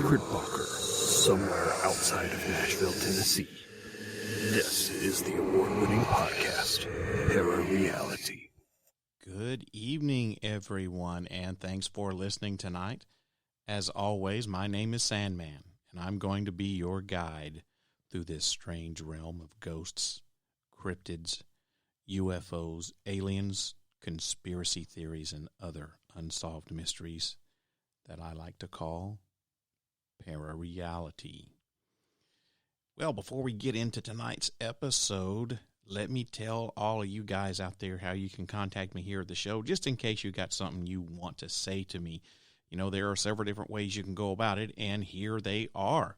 secret bunker somewhere outside of Nashville, Tennessee. This is the award-winning podcast, ParaReality. Good evening, everyone, and thanks for listening tonight. As always, my name is Sandman, and I'm going to be your guide through this strange realm of ghosts, cryptids, UFOs, aliens, conspiracy theories, and other unsolved mysteries that I like to call ParaReality. Well, before we get into tonight's episode, let me tell all of you guys out there how you can contact me here at the show, just in case you got something you want to say to me. You know, there are several different ways you can go about it, and here they are.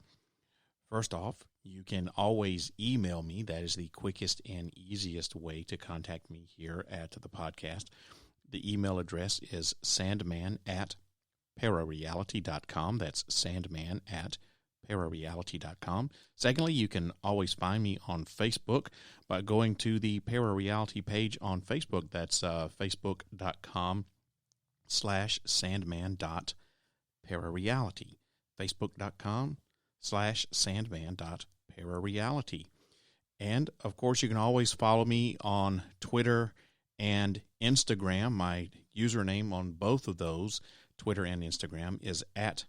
First off, you can always email me. That is the quickest and easiest way to contact me here at the podcast. The email address is sandman@parareality.com. That's sandman@parareality.com. Secondly, you can always find me on Facebook by going to the ParaReality page on Facebook. That's facebook.com/sandman.parareality. facebook.com/sandman.parareality. And, of course, you can always follow me on Twitter and Instagram. My username on both of those, Twitter and Instagram, is at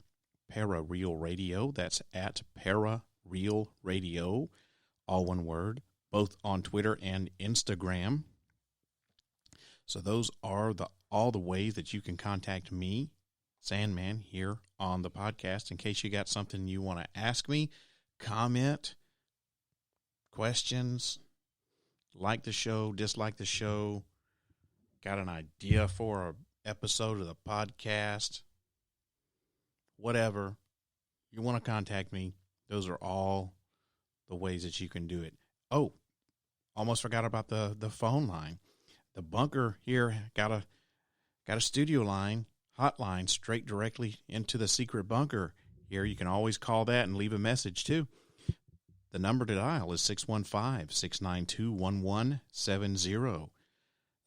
ParaRealRadio. That's at ParaRealRadio, all one word, both on Twitter and Instagram. So those are all the ways that you can contact me, Sandman, here on the podcast, in case you got something you want to ask me, comment, questions, like the show, dislike the show, got an idea for an episode of the podcast, whatever, you want to contact me, those are all the ways that you can do it. Oh, almost forgot about the phone line. The bunker here got a studio line, hotline, straight directly into the secret bunker. Here you can always call that and leave a message too. The number to dial is 615-692-1170.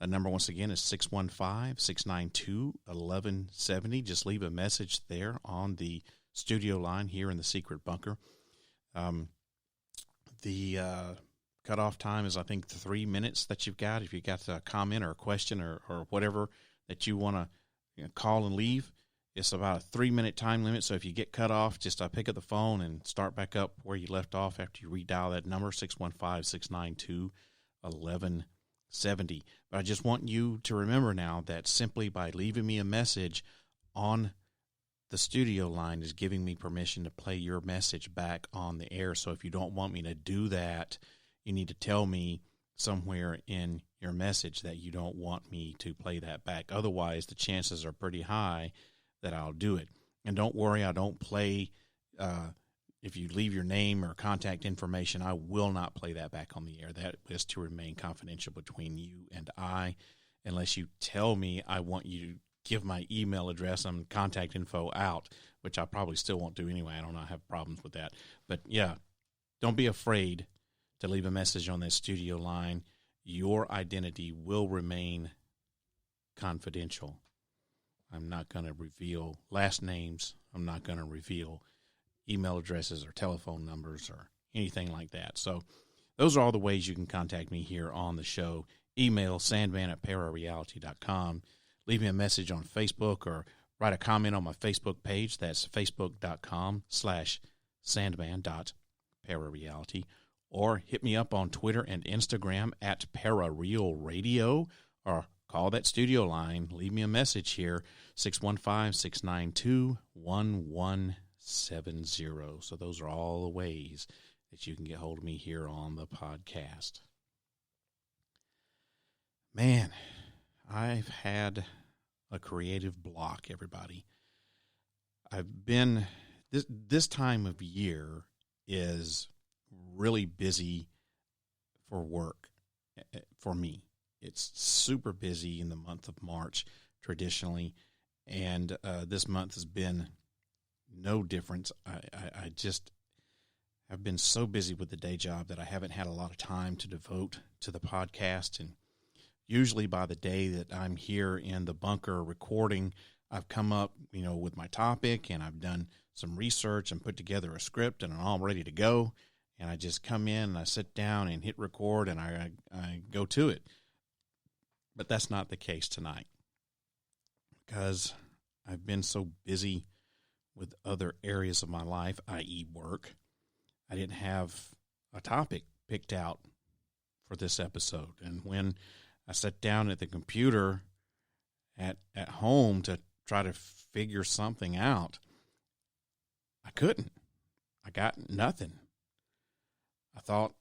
The number, once again, is 615-692-1170. Just leave a message there on the studio line here in the secret bunker. The cutoff time is, I think, 3 minutes that you've got. If you got a comment or a question or whatever that you want to call and leave, it's about a 3-minute time limit. So if you get cut off, just pick up the phone and start back up where you left off after you redial that number, 615-692-1170. But I just want you to remember now that simply by leaving me a message on the studio line is giving me permission to play your message back on the air. So if you don't want me to do that, you need to tell me somewhere in your message that you don't want me to play that back. Otherwise, the chances are pretty high that I'll do it. And don't worry, I don't play, if you leave your name or contact information, I will not play that back on the air. That is to remain confidential between you and I, unless you tell me I want you to give my email address and contact info out, which I probably still won't do anyway. I don't have problems with that. But yeah, don't be afraid to leave a message on this studio line. Your identity will remain confidential. I'm not going to reveal last names. I'm not going to reveal email addresses or telephone numbers or anything like that. So those are all the ways you can contact me here on the show. Email sandman@parareality.com. Leave me a message on Facebook or write a comment on my Facebook page. That's facebook.com/sandman.parareality. Or hit me up on Twitter and Instagram at ParaRealRadio, or call that studio line. Leave me a message here, 615-692-1170. So those are all the ways that you can get hold of me here on the podcast. Man, I've had a creative block, everybody. I've been, this time of year is really busy for work for me. It's super busy in the month of March traditionally, and this month has been no different. I just have been so busy with the day job that I haven't had a lot of time to devote to the podcast, and usually by the day that I'm here in the bunker recording, I've come up, with my topic, and I've done some research and put together a script, and I'm all ready to go. And I just come in and I sit down and hit record, and I go to it. But that's not the case tonight, because I've been so busy with other areas of my life, i.e. work. I didn't have a topic picked out for this episode. And when I sat down at the computer at home to try to figure something out, I couldn't. I got nothing. I thought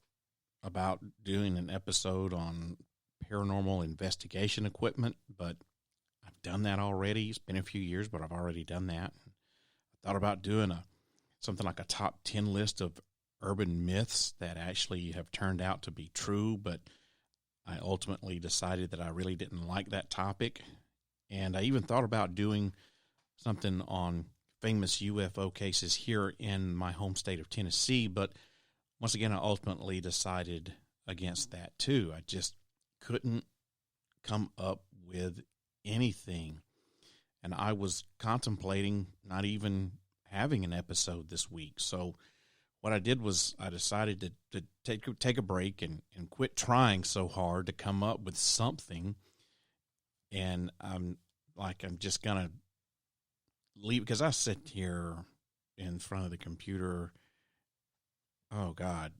about doing an episode on paranormal investigation equipment, but I've done that already. It's been a few years, but I've already done that. I thought about doing something like a top 10 list of urban myths that actually have turned out to be true, but I ultimately decided that I really didn't like that topic. And I even thought about doing something on famous UFO cases here in my home state of Tennessee, but once again, I ultimately decided against that too. I just couldn't come up with anything. And I was contemplating not even having an episode this week. So what I did was I decided to take a break and quit trying so hard to come up with something. And I'm just going to leave, because I sit here in front of the computer, oh God,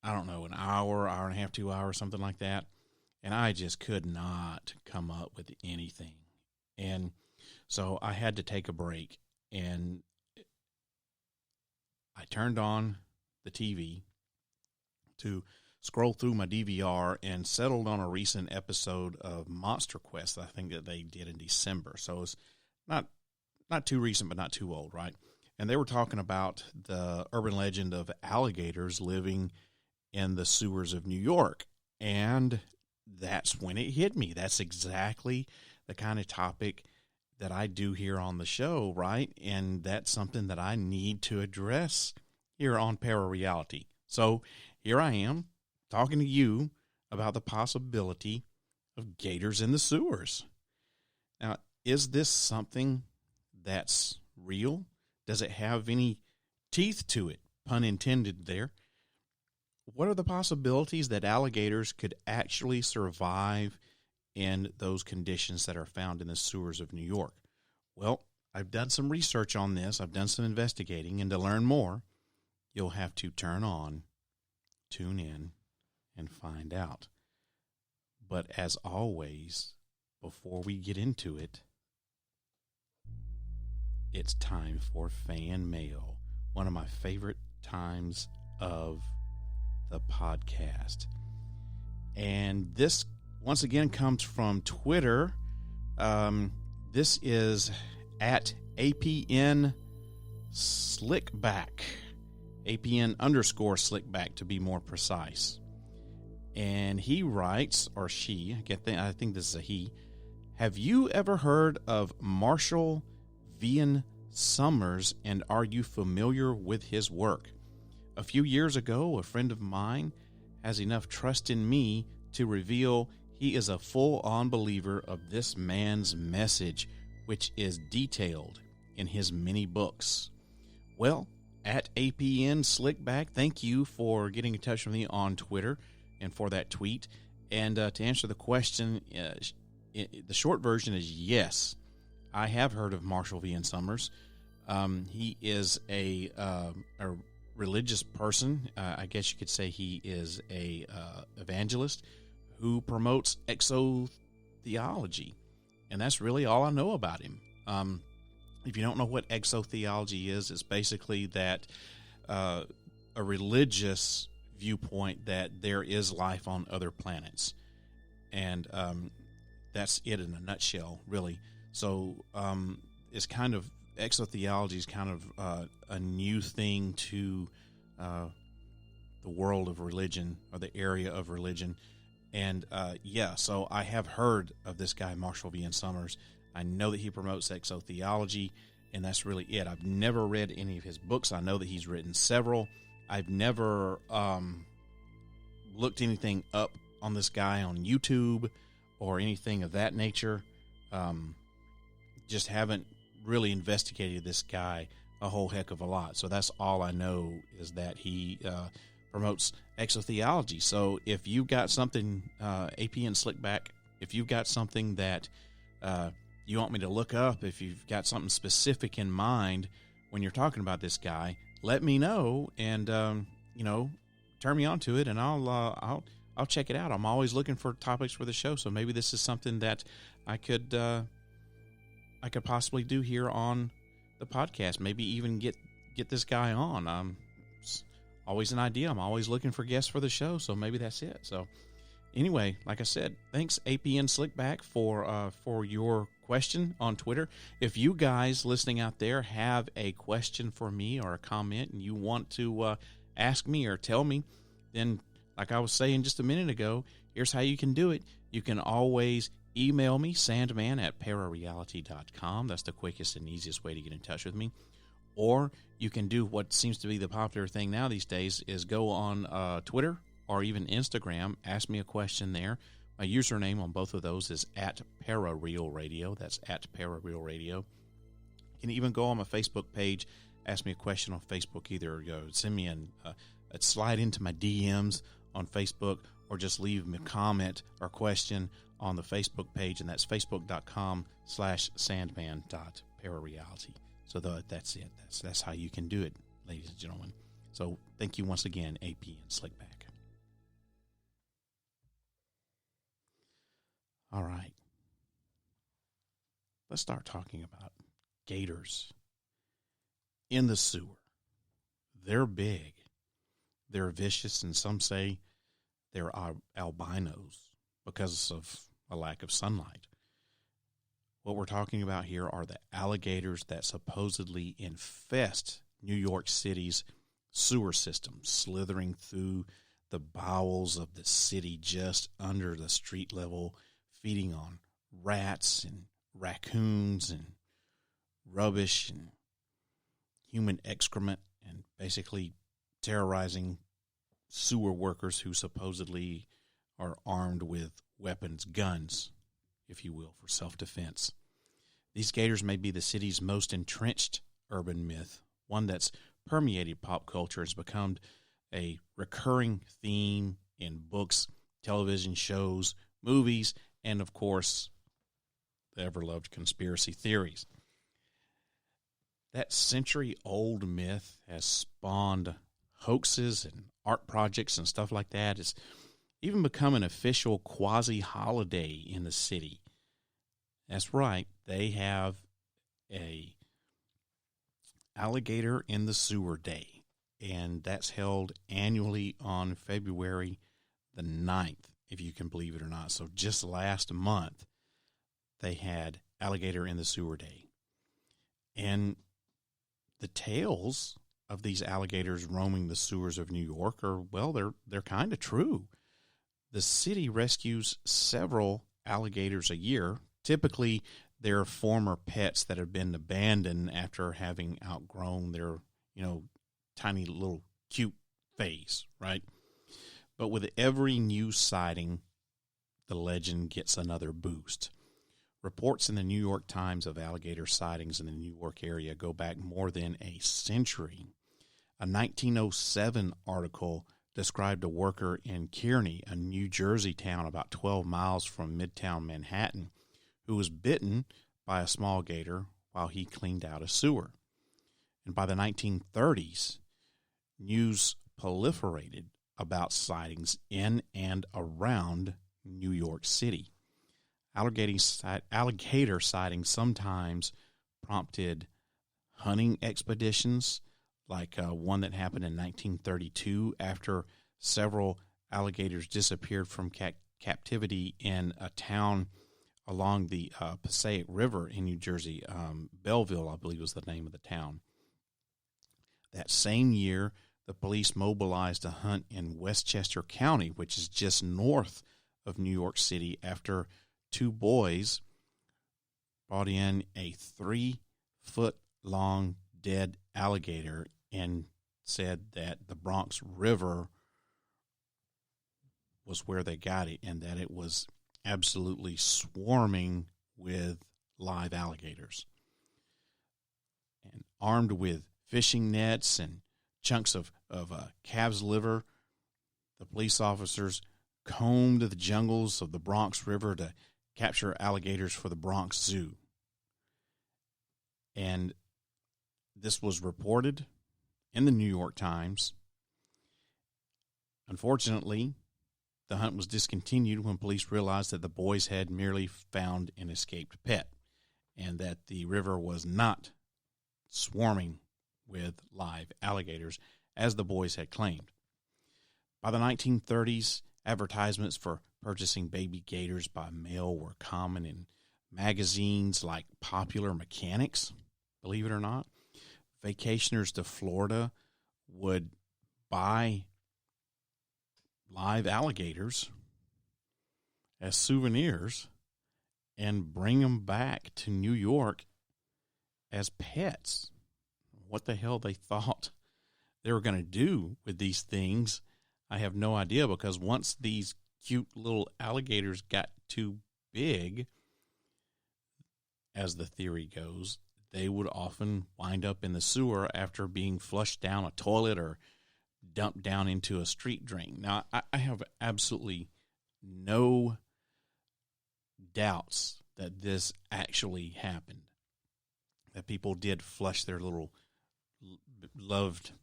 I don't know, an hour and a half, 2 hours, something like that. And I just could not come up with anything. And so I had to take a break, and I turned on the TV to scroll through my DVR and settled on a recent episode of Monster Quest, I think that they did in December. So it's not too recent, but not too old, right? And they were talking about the urban legend of alligators living in the sewers of New York. And that's when it hit me. That's exactly the kind of topic that I do here on the show, right? And that's something that I need to address here on ParaReality. So here I am talking to you about the possibility of gators in the sewers. Now, is this something that's real? Does it have any teeth to it? Pun intended there. What are the possibilities that alligators could actually survive in those conditions that are found in the sewers of New York? Well, I've done some research on this. I've done some investigating, and to learn more, you'll have to tune in, and find out. But as always, before we get into it, it's time for fan mail, one of my favorite times of the podcast. And this, once again, comes from Twitter. This is at APN Slickback, APN _Slickback to be more precise. And he writes, or she, I think this is a he, have you ever heard of Marshall Vian Summers, and are you familiar with his work? A few years ago, a friend of mine has enough trust in me to reveal he is a full-on believer of this man's message, which is detailed in his many books. Well, at APN Slickback, thank you for getting in touch with me on Twitter and for that tweet. And to answer the question, the short version is yes. I have heard of Marshall Vian Summers. He is a religious person. I guess you could say he is a evangelist who promotes exotheology, and that's really all I know about him. If you don't know what exotheology is, it's basically that a religious viewpoint that there is life on other planets, and that's it in a nutshell, really. So it's kind of, exotheology is kind of a new thing to the world of religion, or the area of religion. And so I have heard of this guy, Marshall Vian Summers. I know that he promotes exotheology, and that's really it. I've never read any of his books. I know that he's written several. I've never looked anything up on this guy on YouTube or anything of that nature. just haven't really investigated this guy a whole heck of a lot. So that's all I know, is that he promotes exotheology. So if you've got something, AP and Slickback, if you've got something that you want me to look up, if you've got something specific in mind when you're talking about this guy, let me know, and turn me on to it, and I'll check it out. I'm always looking for topics for the show, so maybe this is something that I could possibly do here on the podcast. Maybe even get this guy on. It's always an idea. I'm always looking for guests for the show, so maybe that's it. So anyway, like I said, thanks APN Slickback for your question on Twitter. If you guys listening out there have a question for me or a comment and you want to ask me or tell me, then like I was saying just a minute ago, here's how you can do it. You can always email me, sandman@ParaReality.com. That's the quickest and easiest way to get in touch with me. Or you can do what seems to be the popular thing now these days, is go on Twitter or even Instagram. Ask me a question there. My username on both of those is @ParaRealRadio. That's @ParaRealRadio. You can even go on my Facebook page, ask me a question on Facebook. Either send me a slide into my DMs on Facebook, or just leave me a comment or question on the Facebook page, and that's facebook.com/sandman.parareality. So that's it. That's how you can do it, ladies and gentlemen. So thank you once again, AP and Slickback. All right. Let's start talking about gators in the sewer. They're big. They're vicious, and some say they're albinos because of a lack of sunlight. What we're talking about here are the alligators that supposedly infest New York City's sewer system, slithering through the bowels of the city just under the street level, feeding on rats and raccoons and rubbish and human excrement, and basically terrorizing sewer workers who supposedly are armed with weapons, guns, if you will, for self-defense. These gators may be the city's most entrenched urban myth, one that's permeated pop culture, has become a recurring theme in books, television shows, movies, and, of course, the ever-loved conspiracy theories. That century-old myth has spawned hoaxes and art projects and stuff like that. It's even become an official quasi-holiday in the city. That's right. They have a Alligator in the Sewer Day, and that's held annually on February the 9th, if you can believe it or not. So just last month, they had Alligator in the Sewer Day. And the tales of these alligators roaming the sewers of New York are, well, they're kind of true. The city rescues several alligators a year. Typically, they're former pets that have been abandoned after having outgrown their, tiny little cute phase, right? But with every new sighting, the legend gets another boost. Reports in the New York Times of alligator sightings in the New York area go back more than a century. A 1907 article described a worker in Kearney, a New Jersey town about 12 miles from Midtown Manhattan, who was bitten by a small gator while he cleaned out a sewer. And by the 1930s, news proliferated about sightings in and around New York City. Alligator sightings sometimes prompted hunting expeditions, like one that happened in 1932 after several alligators disappeared from captivity in a town along the Passaic River in New Jersey. Belleville, I believe, was the name of the town. That same year, the police mobilized a hunt in Westchester County, which is just north of New York City, after two boys brought in a 3-foot-long dead alligator and said that the Bronx River was where they got it, and that it was absolutely swarming with live alligators. And armed with fishing nets and chunks of calf's liver, the police officers combed the jungles of the Bronx River to capture alligators for the Bronx Zoo. And this was reported in the New York Times. Unfortunately, the hunt was discontinued when police realized that the boys had merely found an escaped pet and that the river was not swarming with live alligators, as the boys had claimed. By the 1930s, advertisements for purchasing baby gators by mail were common in magazines like Popular Mechanics, believe it or not. Vacationers to Florida would buy live alligators as souvenirs and bring them back to New York as pets. What the hell they thought they were going to do with these things, I have no idea, because once these cute little alligators got too big, as the theory goes, they would often wind up in the sewer after being flushed down a toilet or dumped down into a street drain. Now, I have absolutely no doubts that this actually happened, that people did flush their little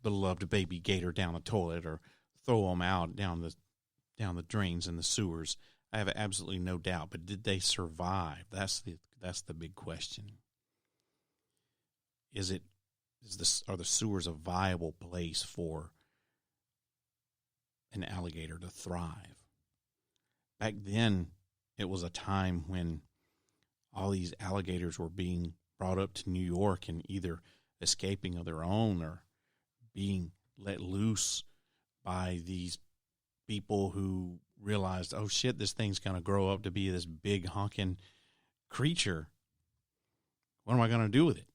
beloved baby gator down the toilet or throw them out down the drains and the sewers. I have absolutely no doubt. But did they survive? That's the big question. Are the sewers a viable place for an alligator to thrive? Back then, it was a time when all these alligators were being brought up to New York and either escaping of their own or being let loose by these people who realized, oh shit, this thing's going to grow up to be this big honking creature. What am I going to do with it?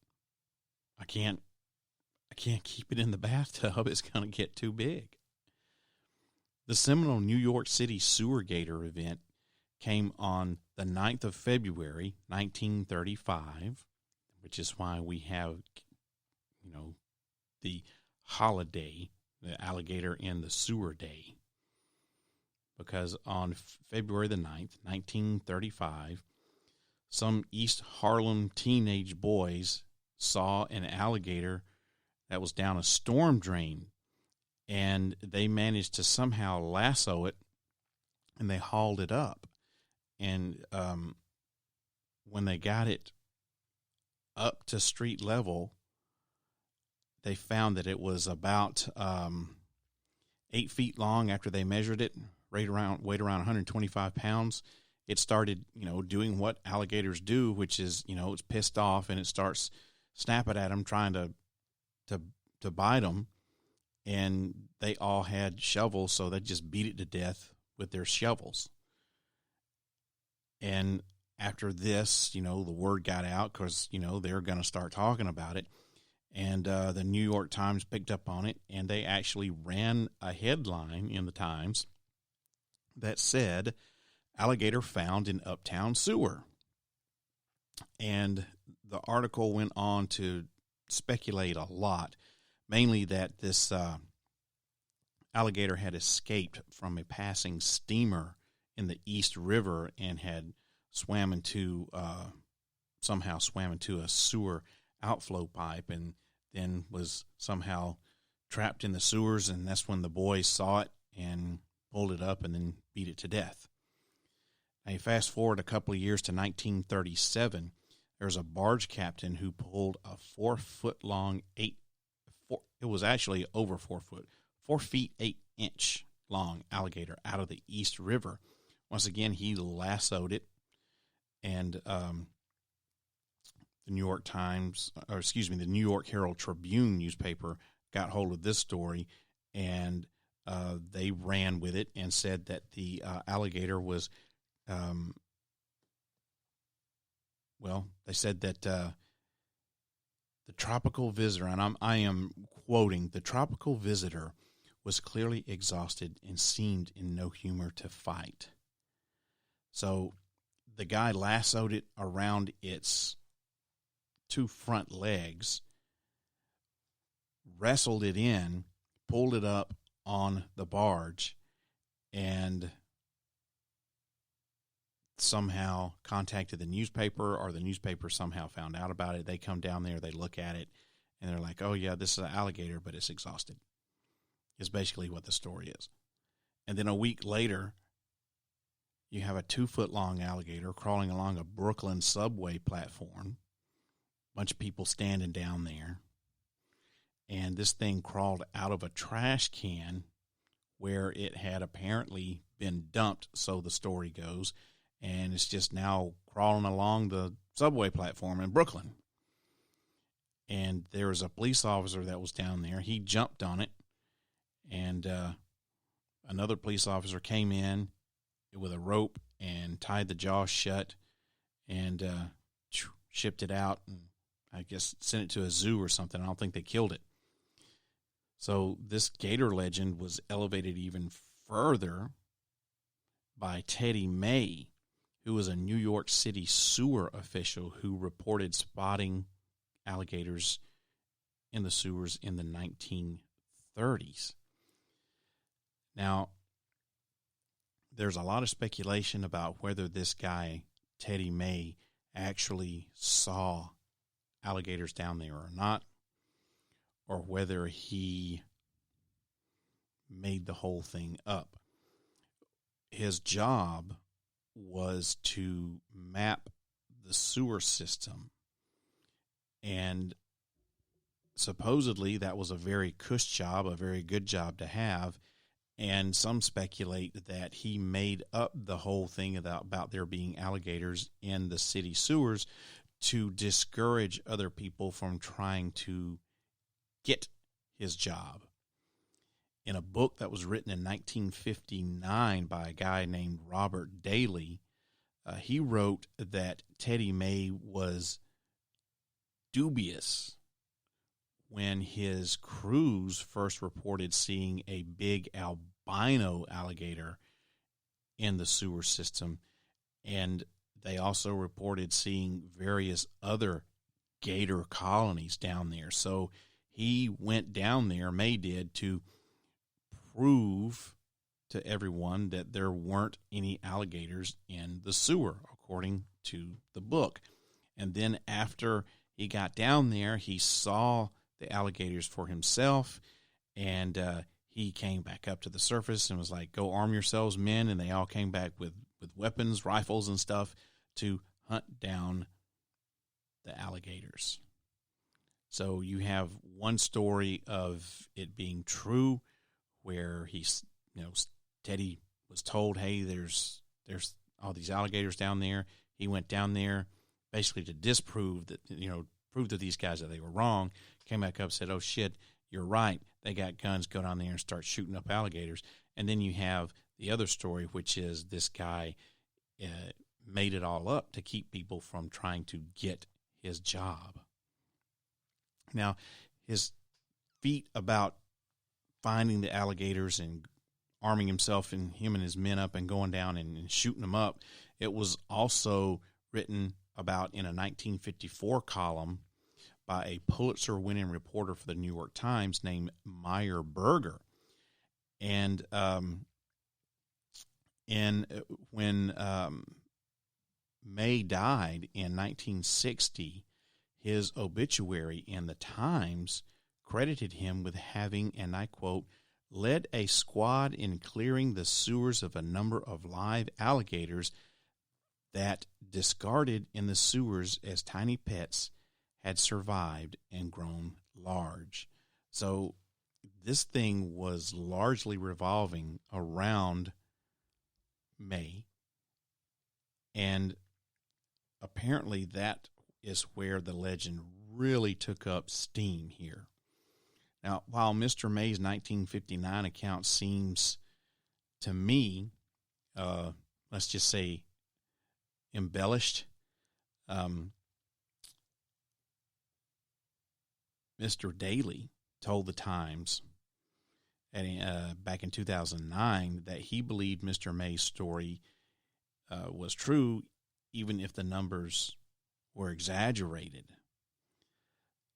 I can't keep it in the bathtub. It's going to get too big. The seminal New York City Sewer Gator event came on the 9th of February, 1935, which is why we have, the holiday, the Alligator in the Sewer Day. Because on February the 9th, 1935, some East Harlem teenage boys saw an alligator that was down a storm drain, and they managed to somehow lasso it, and they hauled it up. And when they got it up to street level, they found that it was about 8 feet long. After they measured it, weighed around 125 pounds. It started, doing what alligators do, which is, it's pissed off and it starts snapping at them, trying to bite them. And they all had shovels, so they just beat it to death with their shovels. And after this, the word got out because, they're going to start talking about it. And the New York Times picked up on it, and they actually ran a headline in the Times that said, "Alligator found in Uptown Sewer." And the article went on to speculate a lot, mainly that this alligator had escaped from a passing steamer in the East River and had somehow swam into a sewer outflow pipe and then was somehow trapped in the sewers, and that's when the boys saw it and pulled it up and then beat it to death. Now, you fast forward a couple of years to 1937, there's a barge captain who pulled a 4 foot long, it was actually over 4 foot, 4 feet 8 inch long alligator out of the East River. Once again, he lassoed it, and the New York Herald Tribune newspaper got hold of this story, and they ran with it and said that the alligator was, they said that the tropical visitor, and I am quoting, "The tropical visitor was clearly exhausted and seemed in no humor to fight." So the guy lassoed it around its two front legs, wrestled it in, pulled it up on the barge, and somehow contacted the newspaper, or the newspaper somehow found out about it. They come down there, they look at it, and they're like, oh, yeah, this is an alligator, but it's exhausted, is basically what the story is. And then a week later, you have a 2-foot-long alligator crawling along a Brooklyn subway platform. Bunch of people standing down there. And this thing crawled out of a trash can where it had apparently been dumped, so the story goes. And it's just now crawling along the subway platform in Brooklyn. And there was a police officer that was down there. He jumped on it. And another police officer came in with a rope and tied the jaw shut and shipped it out and I guess sent it to a zoo or something. I don't think they killed it. So this gator legend was elevated even further by Teddy May, who was a New York City sewer official who reported spotting alligators in the sewers in the 1930s. Now, there's a lot of speculation about whether this guy, Teddy May, actually saw alligators down there or not, or whether he made the whole thing up. His job was to map the sewer system, and supposedly that was a very cush job, a very good job to have. And some speculate that he made up the whole thing about there being alligators in the city sewers to discourage other people from trying to get his job. In a book that was written in 1959 by a guy named Robert Daly, he wrote that Teddy May was dubious when his crews first reported seeing a big albino alligator in the sewer system, and they also reported seeing various other gator colonies down there. So he went down there, May did, to prove to everyone that there weren't any alligators in the sewer, according to the book. And then after he got down there, he saw the alligators for himself, and he came back up to the surface and was like, go arm yourselves, men, and they all came back with weapons, rifles and stuff to hunt down the alligators. So you have one story of it being true where Teddy was told, hey, there's all these alligators down there. He went down there basically to disprove that, prove to these guys that they were wrong. Came back up, said, oh, shit, you're right. They got guns, go down there and start shooting up alligators. And then you have the other story, which is this guy made it all up to keep people from trying to get his job. Now, his feat about finding the alligators and arming himself and him and his men up and going down and shooting them up, it was also written about in a 1954 column by a Pulitzer-winning reporter for the New York Times named Meyer Berger. And when May died in 1960, his obituary in the Times credited him with having, and I quote, led a squad in clearing the sewers of a number of live alligators that, discarded in the sewers as tiny pets, had survived and grown large. So this thing was largely revolving around May, and apparently that is where the legend really took up steam here. Now, while Mr. May's 1959 account seems, to me, let's just say, embellished, Mr. Daly told the Times back in 2009 that he believed Mr. May's story was true, even if the numbers were exaggerated.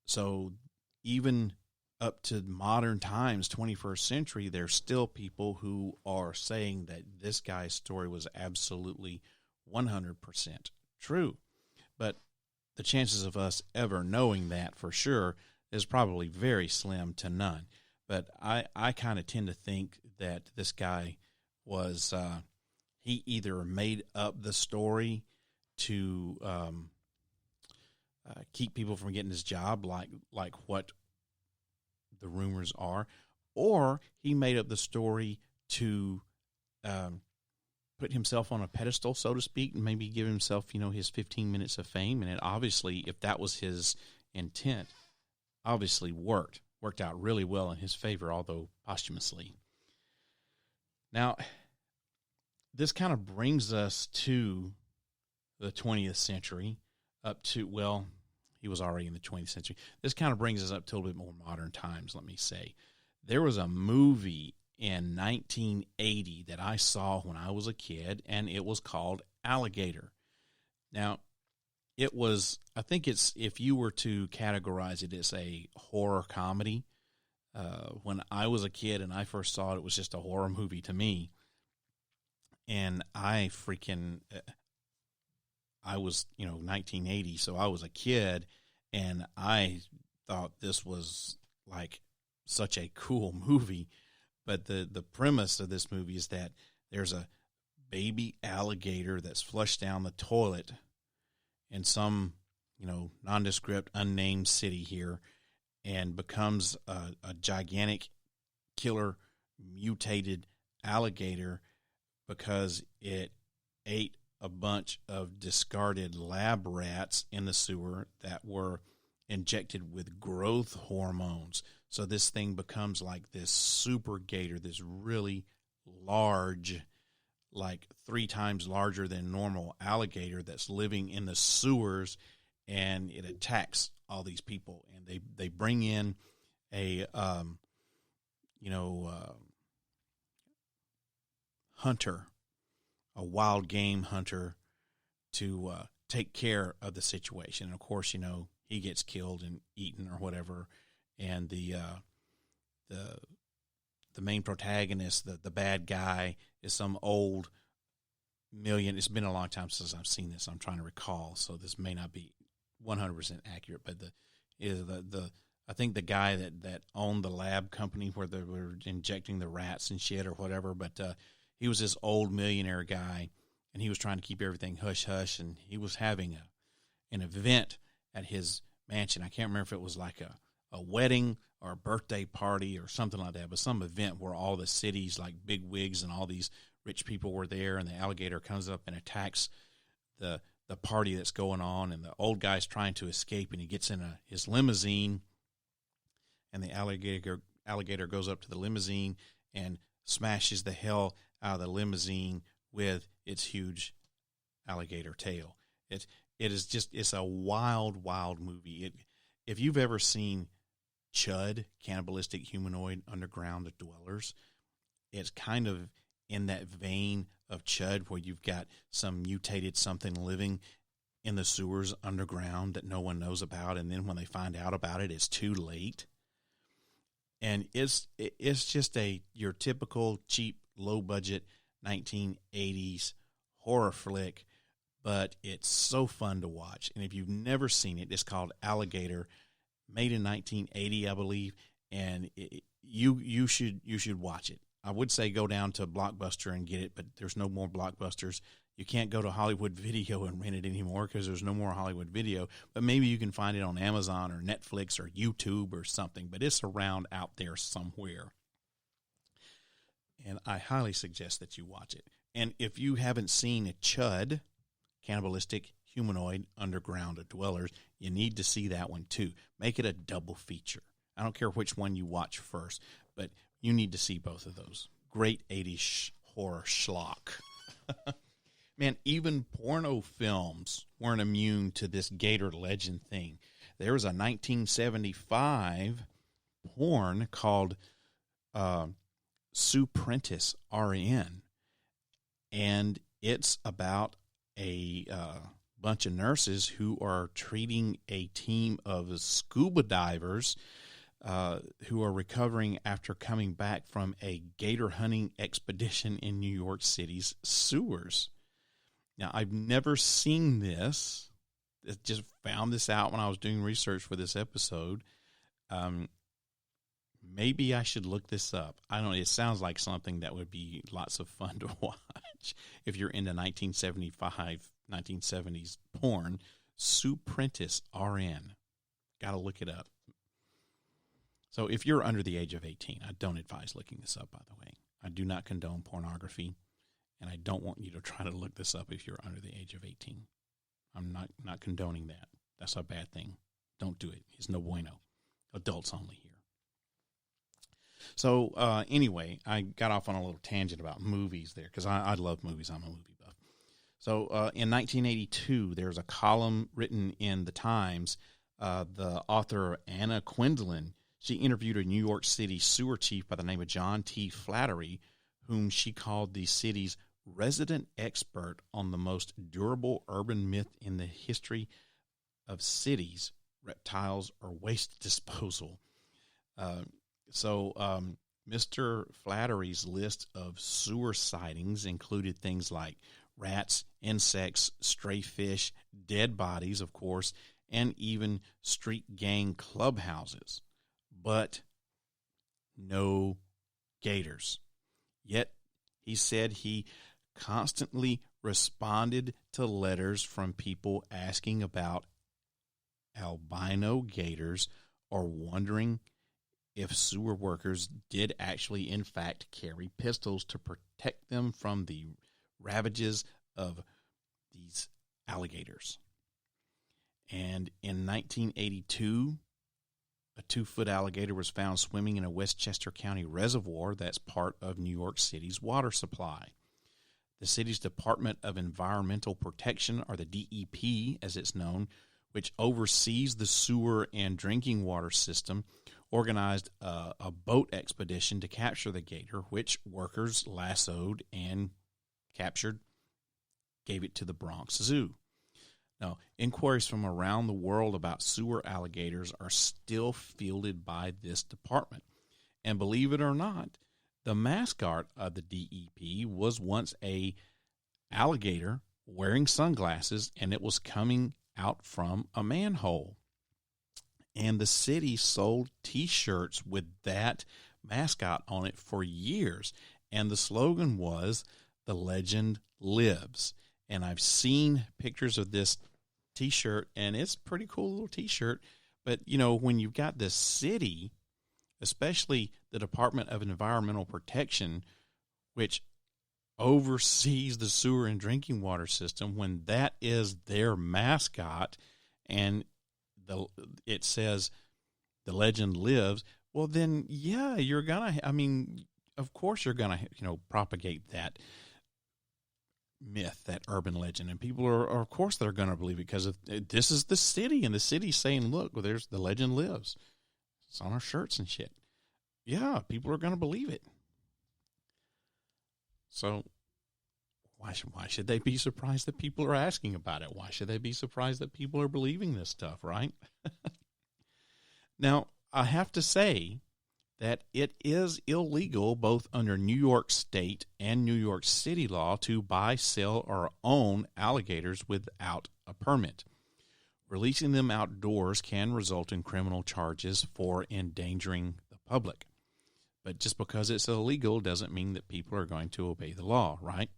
So even up to modern times, 21st century, there's still people who are saying that this guy's story was absolutely 100% true. But the chances of us ever knowing that for sure is probably very slim to none. But I kind of tend to think that this guy was, he either made up the story to keep people from getting his job, like what the rumors are, or he made up the story to put himself on a pedestal, so to speak, and maybe give himself, his 15 minutes of fame. And it obviously, if that was his intent, obviously worked out really well in his favor, although posthumously. Now, this kind of brings us to the 20th century, up to, well, he was already in the 20th century. This kind of brings us up to a little bit more modern times, let me say. There was a movie in 1980 that I saw when I was a kid, and it was called Alligator. Now, it was, I think it's, if you were to categorize it, it's a horror comedy. When I was a kid and I first saw it, it was just a horror movie to me. And I was, 1980, so I was a kid, and I thought this was like such a cool movie. But the premise of this movie is that there's a baby alligator that's flushed down the toilet in some, nondescript, unnamed city here, and becomes a gigantic killer mutated alligator because it ate a bunch of discarded lab rats in the sewer that were injected with growth hormones. So this thing becomes like this super gator, this really large, like 3 times larger than normal alligator that's living in the sewers, and it attacks all these people. And they bring in a, hunter, a wild game hunter, to take care of the situation. And of course, he gets killed and eaten or whatever. And the main protagonist, the bad guy, is some old million. It's been a long time since I've seen this. I'm trying to recall, so this may not be 100% accurate. But I think the guy that owned the lab company where they were injecting the rats and shit or whatever. But he was this old millionaire guy, and he was trying to keep everything hush hush. And he was having an event at his mansion. I can't remember if it was like a wedding or a birthday party or something like that, but some event where all the city's like big wigs and all these rich people were there, and the alligator comes up and attacks the party that's going on, and the old guy's trying to escape, and he gets in his limousine, and the alligator goes up to the limousine and smashes the hell out of the limousine with its huge alligator tail. It's a wild, wild movie. If you've ever seen Chud, Cannibalistic Humanoid Underground Dwellers, it's kind of in that vein of Chud, where you've got some mutated something living in the sewers underground that no one knows about, and then when they find out about it, it's too late. And it's just your typical cheap, low budget 1980s horror flick, but it's so fun to watch. And if you've never seen it, it's called Alligator, made in 1980, I believe, and you should watch it. I would say go down to Blockbuster and get it, but there's no more Blockbusters. You can't go to Hollywood Video and rent it anymore because there's no more Hollywood Video. But maybe you can find it on Amazon or Netflix or YouTube or something. But it's around out there somewhere. And I highly suggest that you watch it. And if you haven't seen Chud, Cannibalistic Humanoid Underground Dwellers, you need to see that one too. Make it a double feature. I don't care which one you watch first, but you need to see both of those. Great 80s horror schlock. Man, even porno films weren't immune to this gator legend thing. There was a 1975 porn called Sue Prentice, RN, and it's about a bunch of nurses who are treating a team of scuba divers who are recovering after coming back from a gator hunting expedition in New York City's sewers. Now, I've never seen this. I just found this out when I was doing research for this episode. Maybe I should look this up. I don't know. It sounds like something that would be lots of fun to watch if you're into 1975, 1970s porn. Sue Prentice, RN. Got to look it up. So if you're under the age of 18, I don't advise looking this up, by the way. I do not condone pornography, and I don't want you to try to look this up if you're under the age of 18. I'm not condoning that. That's a bad thing. Don't do it. It's no bueno. Adults only here. So anyway, I got off on a little tangent about movies there because I love movies. I'm a movie buff. So in 1982, there's a column written in the Times. The author, Anna Quindlen, she interviewed a New York City sewer chief by the name of John T. Flattery, whom she called the city's resident expert on the most durable urban myth in the history of cities, reptiles, or waste disposal. Mr. Flattery's list of sewer sightings included things like rats, insects, stray fish, dead bodies, of course, and even street gang clubhouses. But no gators. Yet, he said he constantly responded to letters from people asking about albino gators or wondering if sewer workers did actually, in fact, carry pistols to protect them from the ravages of these alligators. And in 1982, a 2-foot alligator was found swimming in a Westchester County reservoir that's part of New York City's water supply. The city's Department of Environmental Protection, or the DEP as it's known, which oversees the sewer and drinking water system, organized a boat expedition to capture the gator, which workers lassoed and captured, gave it to the Bronx Zoo. Now, inquiries from around the world about sewer alligators are still fielded by this department. And believe it or not, the mascot of the DEP was once a alligator wearing sunglasses, and it was coming out from a manhole. And the city sold T-shirts with that mascot on it for years. And the slogan was, "The legend lives." And I've seen pictures of this T-shirt, and it's a pretty cool little T-shirt. But, you know, when you've got this city, especially the Department of Environmental Protection, which oversees the sewer and drinking water system, when that is their mascot and it says the legend lives, well, then, yeah, you're going to, I mean, of course you're going to, propagate that myth, that urban legend. And people are of course, they're going to believe it because this is the city, and the city's saying, look, well, there's the legend lives. It's on our shirts and shit. Yeah, people are going to believe it. So why should they be surprised that people are asking about it? Why should they be surprised that people are believing this stuff, right? Now, I have to say that it is illegal both under New York State and New York City law to buy, sell, or own alligators without a permit. Releasing them outdoors can result in criminal charges for endangering the public. But just because it's illegal doesn't mean that people are going to obey the law, right?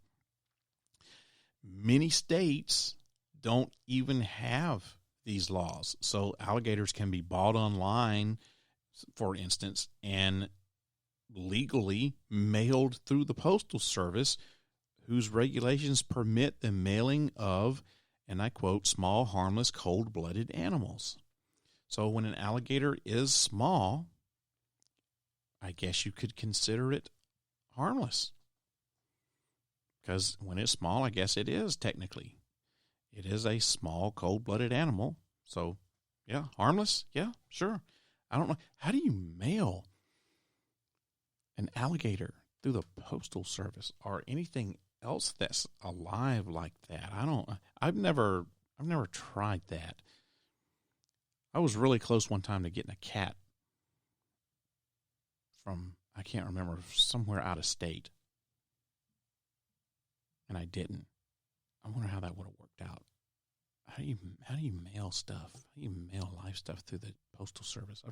Many states don't even have these laws. So alligators can be bought online, for instance, and legally mailed through the Postal Service, whose regulations permit the mailing of, and I quote, small, harmless, cold-blooded animals. So when an alligator is small, I guess you could consider it harmless. Because when it's small, I guess it is technically. It is a small, cold-blooded animal. So, yeah, harmless? Yeah, sure. I don't know. How do you mail an alligator through the Postal Service or anything else that's alive like that? I've never I've never tried that. I was really close one time to getting a cat from, I can't remember, somewhere out of state. And I didn't. I wonder how that would have worked out. How do you mail stuff? How do you mail live stuff through the postal service?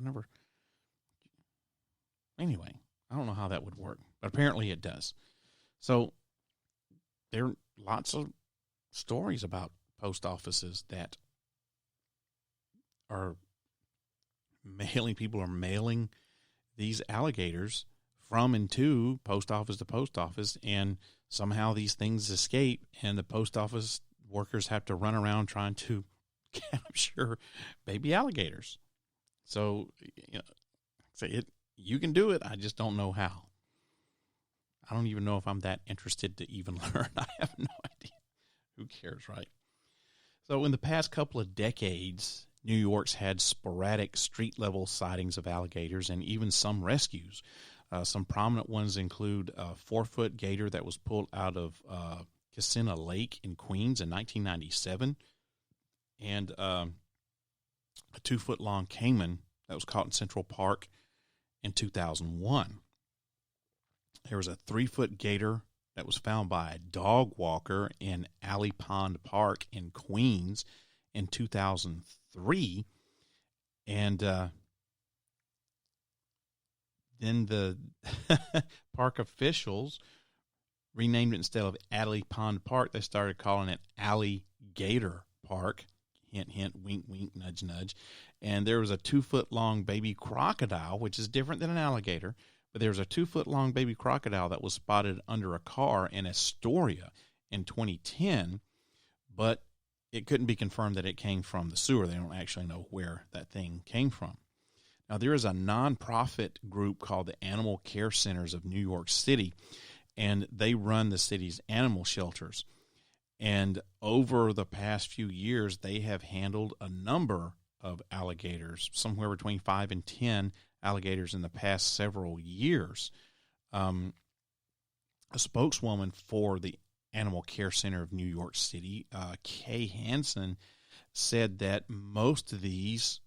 Anyway, I don't know how that would work, but apparently it does. So there are lots of stories about post offices that are people are mailing these alligators from and to post office, and somehow these things escape, and the post office workers have to run around trying to capture baby alligators. So, you can do it. I just don't know how. I don't even know if I'm that interested to even learn. I have no idea. Who cares, right? So in the past couple of decades, New York's had sporadic street-level sightings of alligators and even some rescues. Some prominent ones include a 4-foot gator that was pulled out of Kissena Lake in Queens in 1997, and a 2-foot-long caiman that was caught in Central Park in 2001. There was a 3-foot gator that was found by a dog walker in Alley Pond Park in Queens in 2003. And then the park officials renamed it, instead of Alley Pond Park, they started calling it Alligator Park. Hint, hint, wink, wink, nudge, nudge. And there was a 2-foot-long baby crocodile, which is different than an alligator. But there was a 2-foot-long baby crocodile that was spotted under a car in Astoria in 2010, but it couldn't be confirmed that it came from the sewer. They don't actually know where that thing came from. Now, there is a nonprofit group called the Animal Care Centers of New York City, and they run the city's animal shelters. And over the past few years, they have handled a number of alligators, somewhere between 5 and 10 alligators in the past several years. A spokeswoman for the Animal Care Center of New York City, Kay Hansen, said that most of these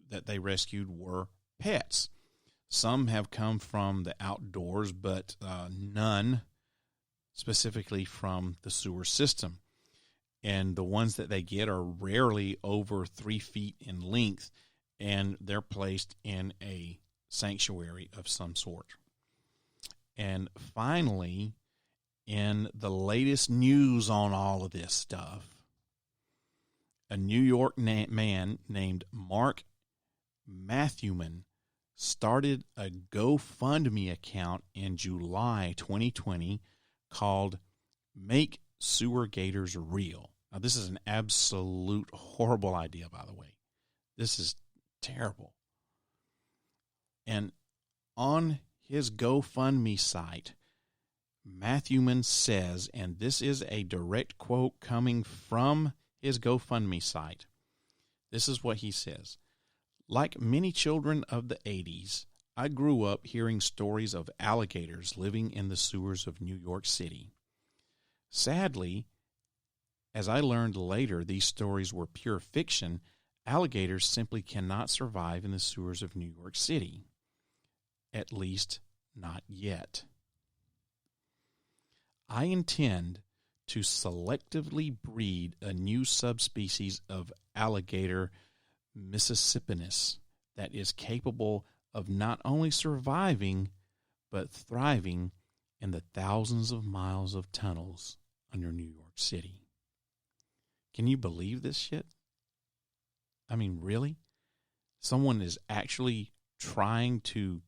that they rescued were pets. Some have come from the outdoors, but none specifically from the sewer system. And the ones that they get are rarely over 3 feet in length, and they're placed in a sanctuary of some sort. And finally, in the latest news on all of this stuff, a New York man named Mark Matthewman started a GoFundMe account in July 2020 called Make Sewer Gators Real. Now, this is an absolute horrible idea, by the way. This is terrible. And on his GoFundMe site, Matthewman says, and this is a direct quote coming from his GoFundMe site, this is what he says: "Like many children of the 80s, I grew up hearing stories of alligators living in the sewers of New York City. Sadly, as I learned later these stories were pure fiction, alligators simply cannot survive in the sewers of New York City. At least, not yet. I intend to selectively breed a new subspecies of alligator, Mississippianus, that is capable of not only surviving, but thriving in the thousands of miles of tunnels under New York City." Can you believe this shit? I mean, really? Someone is actually trying to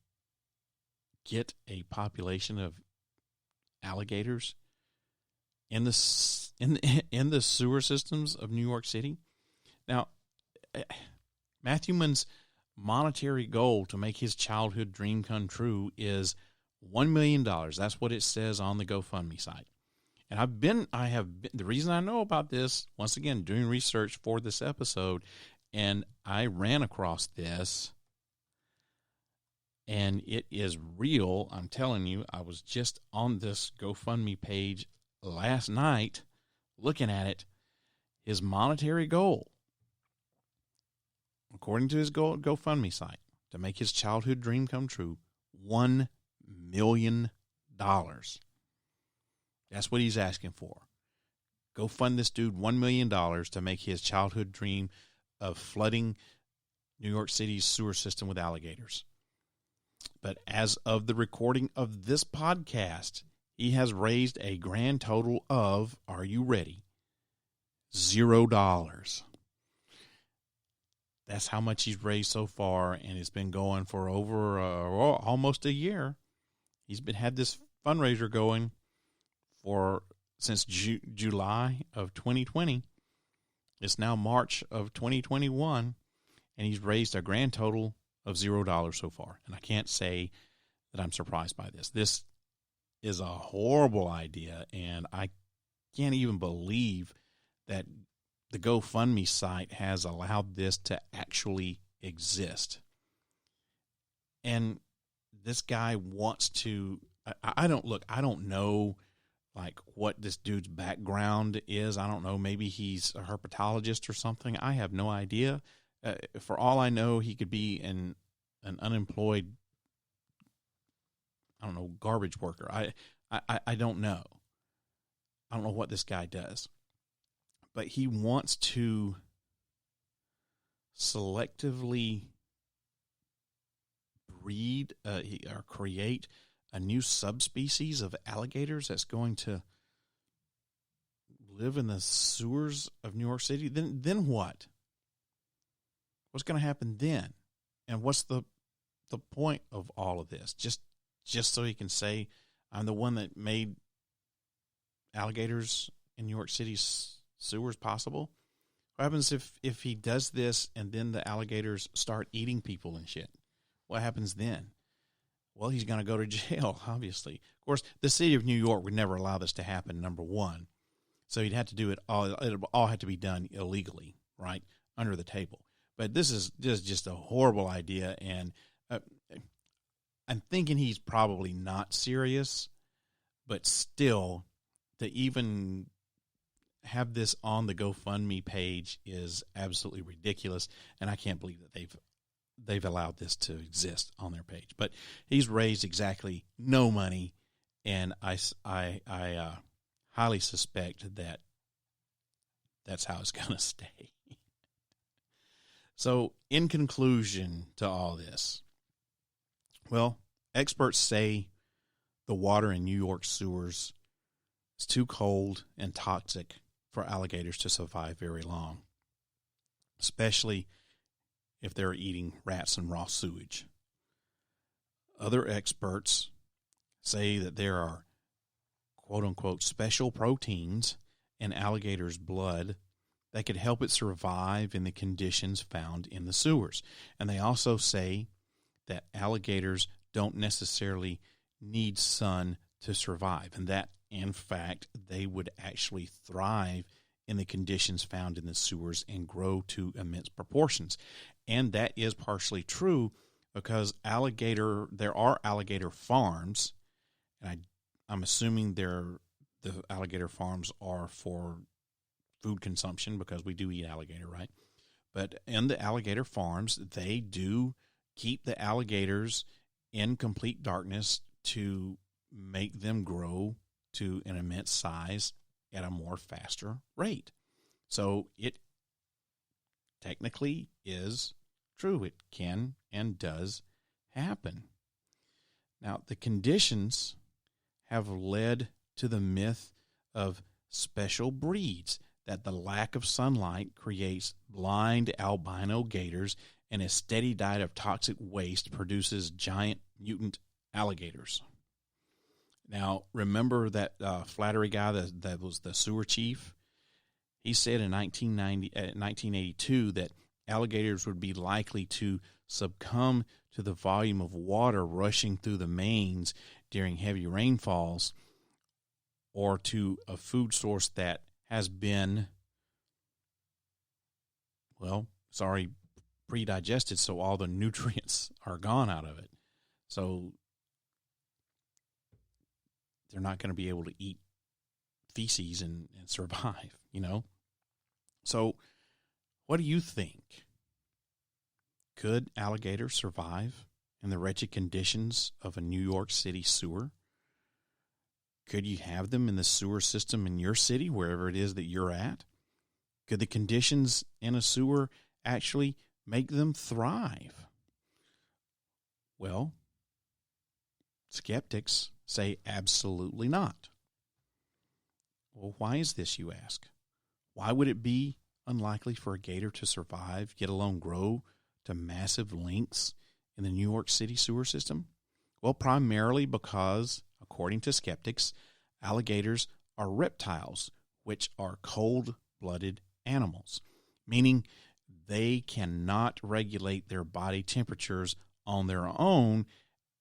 get a population of alligators in the sewer systems of New York City? Now, Matthewman's monetary goal to make his childhood dream come true is $1 million. That's what it says on the GoFundMe site. And the reason I know about this, once again, doing research for this episode, and I ran across this, and it is real. I'm telling you, I was just on this GoFundMe page last night looking at it. his monetary goal, according to his GoFundMe site, to make his childhood dream come true, $1 million. That's what he's asking for. Go fund this dude $1 million to make his childhood dream of flooding New York City's sewer system with alligators. But as of the recording of this podcast, he has raised a grand total of, are you ready? $0. That's how much he's raised so far, and it's been going for over almost a year. He's had this fundraiser going since July of 2020. It's now March of 2021, and he's raised a grand total of $0 so far. And I can't say that I'm surprised by this. This is a horrible idea, and I can't even believe that the GoFundMe site has allowed this to actually exist. And this guy wants to, I don't know like what this dude's background is. I don't know. Maybe he's a herpetologist or something. I have no idea. For all I know, he could be an unemployed, I don't know, garbage worker. I don't know. I don't know what this guy does. But he wants to selectively breed or create a new subspecies of alligators that's going to live in the sewers of New York City. Then what? What's going to happen then? And what's the point of all of this? Just so he can say, I'm the one that made alligators in New York City's sewers possible? What happens if he does this and then the alligators start eating people and shit? What happens then? Well, he's going to go to jail, obviously. Of course, the city of New York would never allow this to happen, number one. So he'd have to do it all. It all had to be done illegally, right, under the table. But this is just a horrible idea, and I'm thinking he's probably not serious, but still, to even have this on the GoFundMe page is absolutely ridiculous, and I can't believe that they've allowed this to exist on their page. But he's raised exactly no money, and I highly suspect that that's how it's going to stay. So, in conclusion to all this, well, experts say the water in New York sewers is too cold and toxic for alligators to survive very long, especially if they're eating rats and raw sewage. Other experts say that there are quote-unquote special proteins in alligators' blood that could help it survive in the conditions found in the sewers. And they also say that alligators don't necessarily need sun to survive, and that, in fact, they would actually thrive in the conditions found in the sewers and grow to immense proportions. And that is partially true because there are alligator farms, and I'm assuming the alligator farms are for food consumption because we do eat alligator, right? But in the alligator farms, they do keep the alligators in complete darkness to make them grow to an immense size at a more faster rate. So it technically is true. It can and does happen. Now, the conditions have led to the myth of special breeds, that the lack of sunlight creates blind albino gators and a steady diet of toxic waste produces giant mutant alligators. Now, remember that Flattery guy that was the sewer chief? He said in 1982 that alligators would be likely to succumb to the volume of water rushing through the mains during heavy rainfalls, or to a food source that has been, pre-digested, so all the nutrients are gone out of it. So they're not going to be able to eat feces and survive, So, what do you think? Could alligators survive in the wretched conditions of a New York City sewer? Could you have them in the sewer system in your city, wherever it is that you're at? Could the conditions in a sewer actually make them thrive? Well, skeptics say absolutely not. Well, why is this, you ask? Why would it be unlikely for a gator to survive, yet alone grow to massive lengths in the New York City sewer system? Well, primarily because, according to skeptics, alligators are reptiles, which are cold-blooded animals, meaning they cannot regulate their body temperatures on their own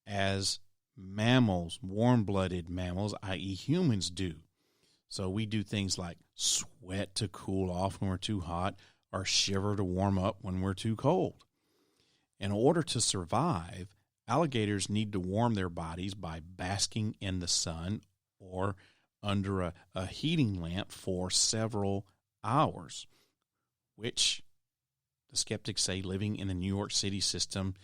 as mammals, warm-blooded mammals, i.e. humans, do. So we do things like sweat to cool off when we're too hot or shiver to warm up when we're too cold. In order to survive, alligators need to warm their bodies by basking in the sun or under a heating lamp for several hours, which the skeptics say living in the New York City system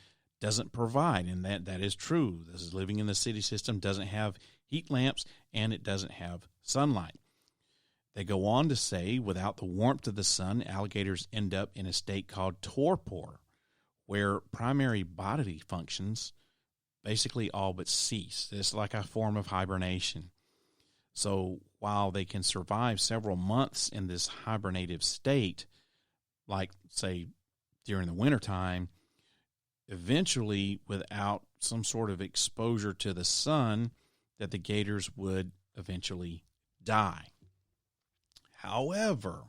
doesn't provide, and that is true. This is living in the city system, doesn't have heat lamps, and it doesn't have sunlight. They go on to say, without the warmth of the sun, alligators end up in a state called torpor, where primary bodily functions basically all but cease. It's like a form of hibernation. So while they can survive several months in this hibernative state, like, say, during the wintertime, eventually, without some sort of exposure to the sun, that the gators would eventually die. However,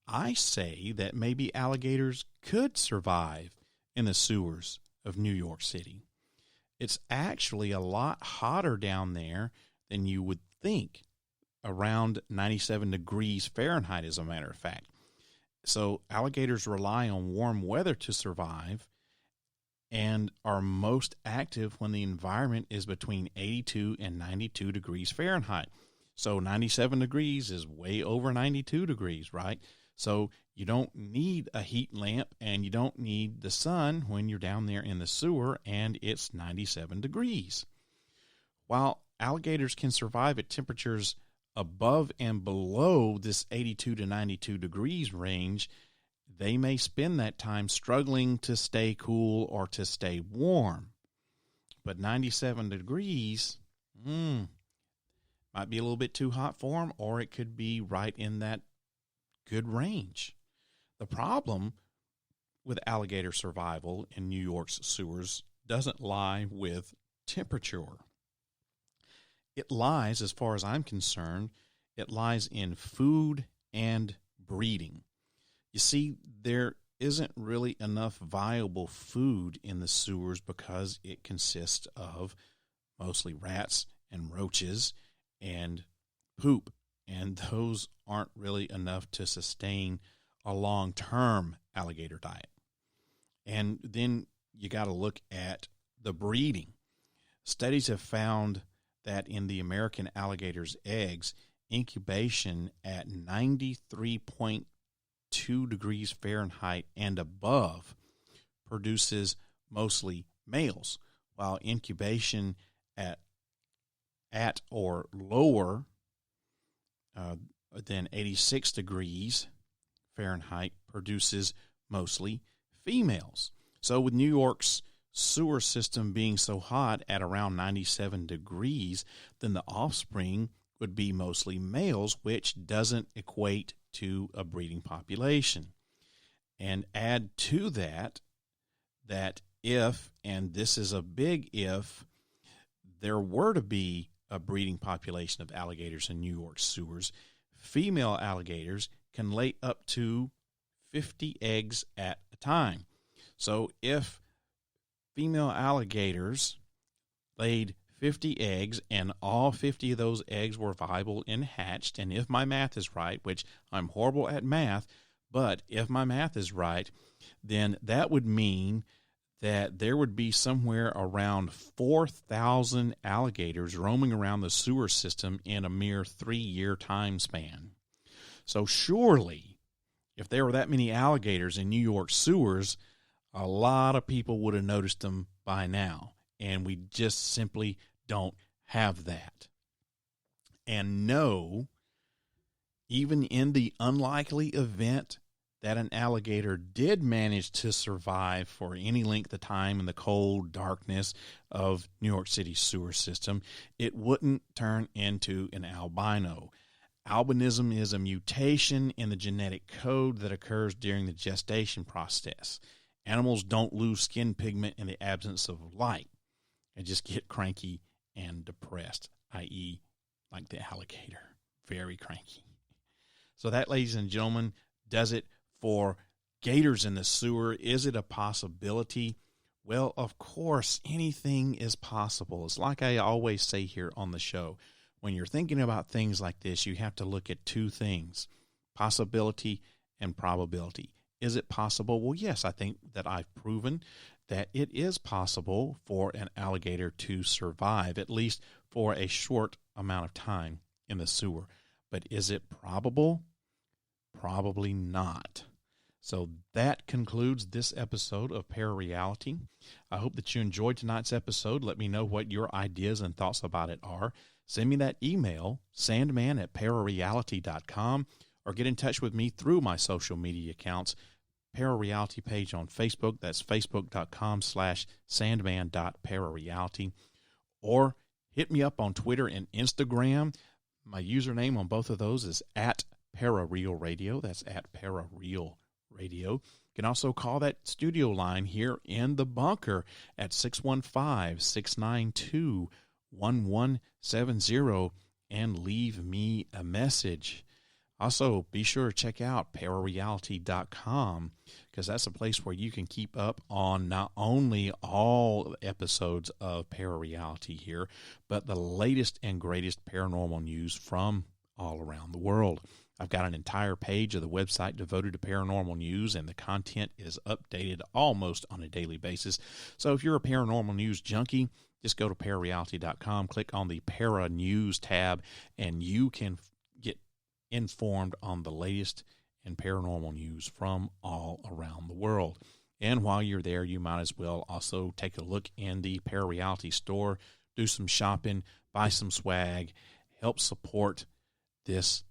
I say that maybe alligators could survive in the sewers of New York City. It's actually a lot hotter down there than you would think, around 97 degrees Fahrenheit, as a matter of fact. So alligators rely on warm weather to survive and are most active when the environment is between 82 and 92 degrees Fahrenheit. So 97 degrees is way over 92 degrees, right? So you don't need a heat lamp and you don't need the sun when you're down there in the sewer and it's 97 degrees. While alligators can survive at temperatures above and below this 82 to 92 degrees range, they may spend that time struggling to stay cool or to stay warm. But 97 degrees, might be a little bit too hot for them, or it could be right in that good range. The problem with alligator survival in New York's sewers doesn't lie with temperature. It lies, as far as I'm concerned, it lies in food and breeding. You see, there isn't really enough viable food in the sewers because it consists of mostly rats and roaches and poop, and those aren't really enough to sustain a long-term alligator diet. And then you got to look at the breeding. Studies have found that in the American alligator's eggs, incubation at 93.2 degrees Fahrenheit and above produces mostly males, while incubation at or lower than 86 degrees Fahrenheit produces mostly females. So with New York's sewer system being so hot at around 97 degrees, then the offspring would be mostly males, which doesn't equate to a breeding population. And add to that if, and this is a big if, there were to be a breeding population of alligators in New York sewers, female alligators can lay up to 50 eggs at a time. So if female alligators laid 50 eggs and all 50 of those eggs were viable and hatched, and if my math is right, which I'm horrible at math, but if my math is right, then that would mean that there would be somewhere around 4,000 alligators roaming around the sewer system in a mere 3-year time span. So surely, if there were that many alligators in New York sewers, a lot of people would have noticed them by now. And we just simply don't have that. And no, even in the unlikely event that an alligator did manage to survive for any length of time in the cold darkness of New York City's sewer system, it wouldn't turn into an albino. Albinism is a mutation in the genetic code that occurs during the gestation process. Animals don't lose skin pigment in the absence of light. They just get cranky and depressed, i.e., like the alligator, very cranky. So that, ladies and gentlemen, does it for gators in the sewer. Is it a possibility? Well, of course, anything is possible. It's like I always say here on the show. When you're thinking about things like this, you have to look at two things, possibility and probability. Is it possible? Well, yes, I think that I've proven that it is possible for an alligator to survive, at least for a short amount of time in the sewer. But is it probable? Probably not. So that concludes this episode of ParaReality. I hope that you enjoyed tonight's episode. Let me know what your ideas and thoughts about it are. Send me that email, sandman@ParaReality.com, or get in touch with me through my social media accounts. ParaReality page on Facebook, that's facebook.com/sandman.parareality, or hit me up on Twitter and Instagram. My username on both of those is @ParaRealRadio, that's @ParaRealRadio. You can also call that studio line here in the bunker at 615-692-1170 and leave me a message. Also, be sure to check out ParaReality.com, because that's a place where you can keep up on not only all episodes of ParaReality here, but the latest and greatest paranormal news from all around the world. I've got an entire page of the website devoted to paranormal news, and the content is updated almost on a daily basis. So if you're a paranormal news junkie, just go to ParaReality.com, click on the Para News tab, and you can get informed on the latest in paranormal news from all around the world. And while you're there, you might as well also take a look in the ParaReality store, do some shopping, buy some swag, help support this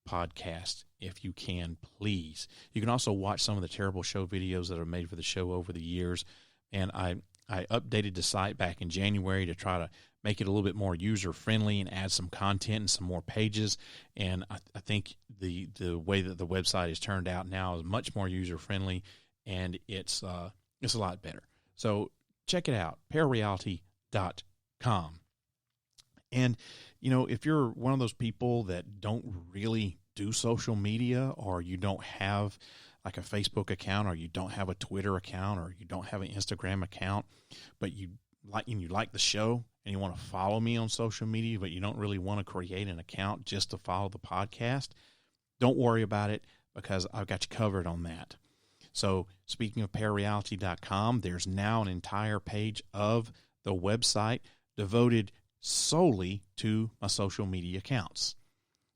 podcast if you can, please. You can also watch some of the terrible show videos that are made for the show over the years. And I updated the site back in January to try to make it a little bit more user-friendly and add some content and some more pages. And I think the way that the website has turned out now is much more user-friendly, and it's a lot better. So check it out, ParaReality.com. And, you know, if you're one of those people that don't really do social media, or you don't have like a Facebook account, or you don't have a Twitter account, or you don't have an Instagram account, but you like the show and you want to follow me on social media, but you don't really want to create an account just to follow the podcast, don't worry about it, because I've got you covered on that. So speaking of ParaReality.com, there's now an entire page of the website devoted solely to my social media accounts.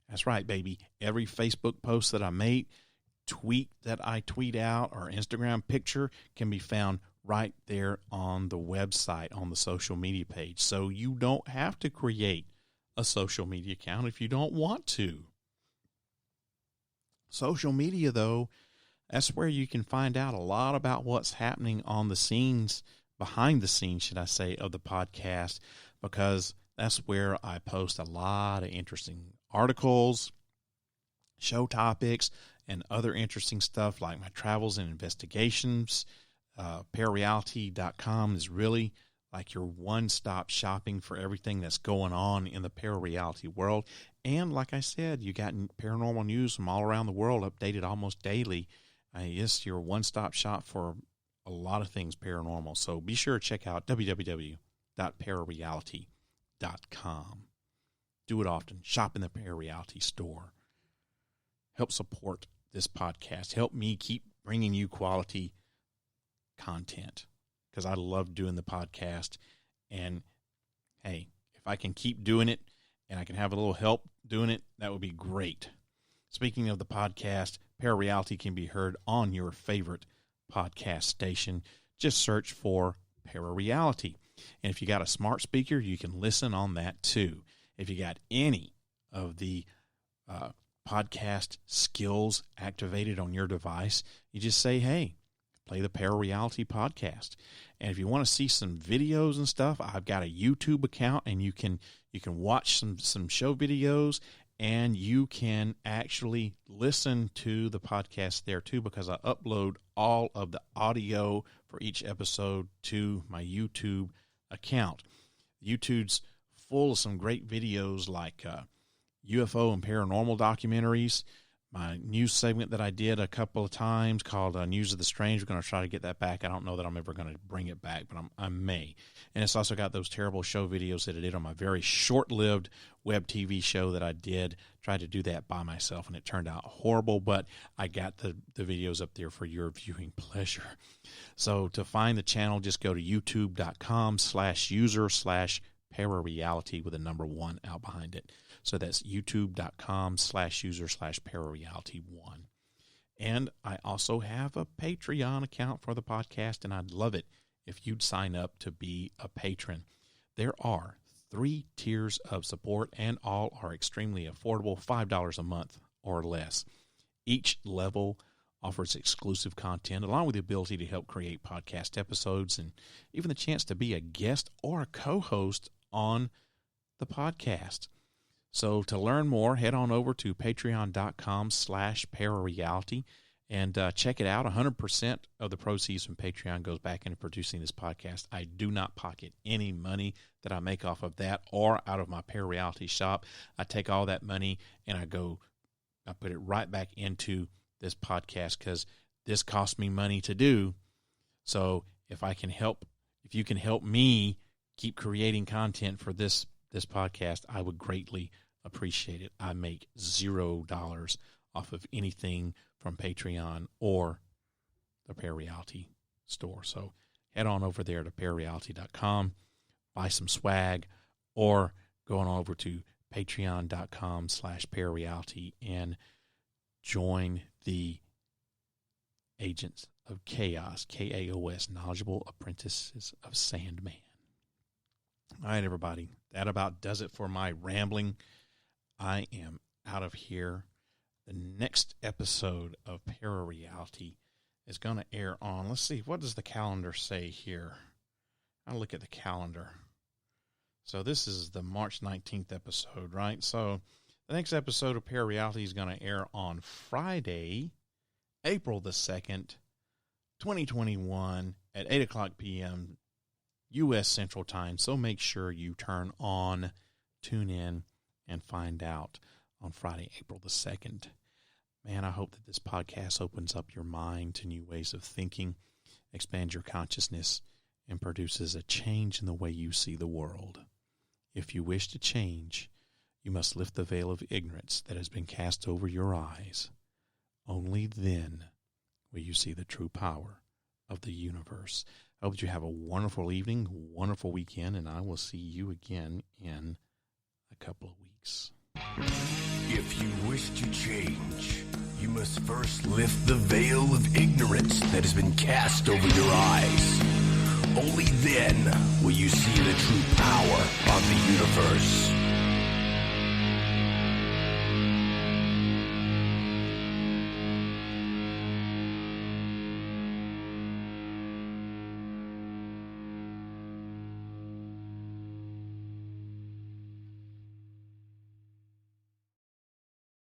That's right, baby. Every Facebook post that I make, tweet that I tweet out, or Instagram picture can be found right there on the website, on the social media page. So you don't have to create a social media account if you don't want to. Social media, though, that's where you can find out a lot about what's happening on the scenes, behind the scenes, should I say, of the podcast, because that's where I post a lot of interesting articles, show topics, and other interesting stuff like my travels and investigations. ParaReality.com is really like your one-stop shopping for everything that's going on in the parareality world. And like I said, you got paranormal news from all around the world updated almost daily. It's your one-stop shop for a lot of things paranormal. So be sure to check out www.parareality.com. Do it often. Shop in the ParaReality store. Help support this podcast. Help me keep bringing you quality content, because I love doing the podcast. And, hey, if I can keep doing it and I can have a little help doing it, that would be great. Speaking of the podcast, ParaReality can be heard on your favorite podcast station. Just search for ParaReality. And if you got a smart speaker, you can listen on that too. If you got any of the podcast skills activated on your device, you just say, hey, play the ParaReality podcast. And if you want to see some videos and stuff, I've got a YouTube account, and you can watch some show videos, and you can actually listen to the podcast there too, because I upload all of the audio for each episode to my YouTube account. YouTube's full of some great videos like UFO and paranormal documentaries. My news segment that I did a couple of times called News of the Strange. We're going to try to get that back. I don't know that I'm ever going to bring it back, but I may. And it's also got those terrible show videos that I did on my very short-lived web TV show that I did. Tried to do that by myself, and it turned out horrible, but I got the videos up there for your viewing pleasure. So to find the channel, just go to youtube.com/user/ParaReality with a number 1 out behind it. So that's youtube.com/user/ParaReality1. And I also have a Patreon account for the podcast, and I'd love it if you'd sign up to be a patron. There are 3 tiers of support, and all are extremely affordable, $5 a month or less. Each level offers exclusive content, along with the ability to help create podcast episodes and even the chance to be a guest or a co-host on the podcast. So to learn more, head on over to patreon.com/ParaReality and check it out. 100% of the proceeds from Patreon goes back into producing this podcast. I do not pocket any money that I make off of that or out of my ParaReality shop. I take all that money and I put it right back into this podcast, because this costs me money to do. So if you can help me keep creating content for this podcast, I would greatly appreciate it. I make $0 off of anything from Patreon or the ParaReality store. So head on over there to ParaReality.com, buy some swag, or go on over to patreon.com/ParaReality and join the Agents of Chaos, KAOS, Knowledgeable Apprentices of Sandman. All right, everybody, that about does it for my rambling. I am out of here. The next episode of ParaReality is going to air on, let's see, what does the calendar say here? I'll look at the calendar. So this is the March 19th episode, right? So the next episode of ParaReality is going to air on Friday, April the 2nd, 2021 at 8 o'clock p.m. U.S. Central Time. So make sure you tune in, and find out on Friday, April the 2nd. Man, I hope that this podcast opens up your mind to new ways of thinking, expands your consciousness, and produces a change in the way you see the world. If you wish to change, you must lift the veil of ignorance that has been cast over your eyes. Only then will you see the true power of the universe. I hope that you have a wonderful evening, wonderful weekend, and I will see you again in a couple of weeks. If you wish to change, you must first lift the veil of ignorance that has been cast over your eyes. Only then will you see the true power of the universe.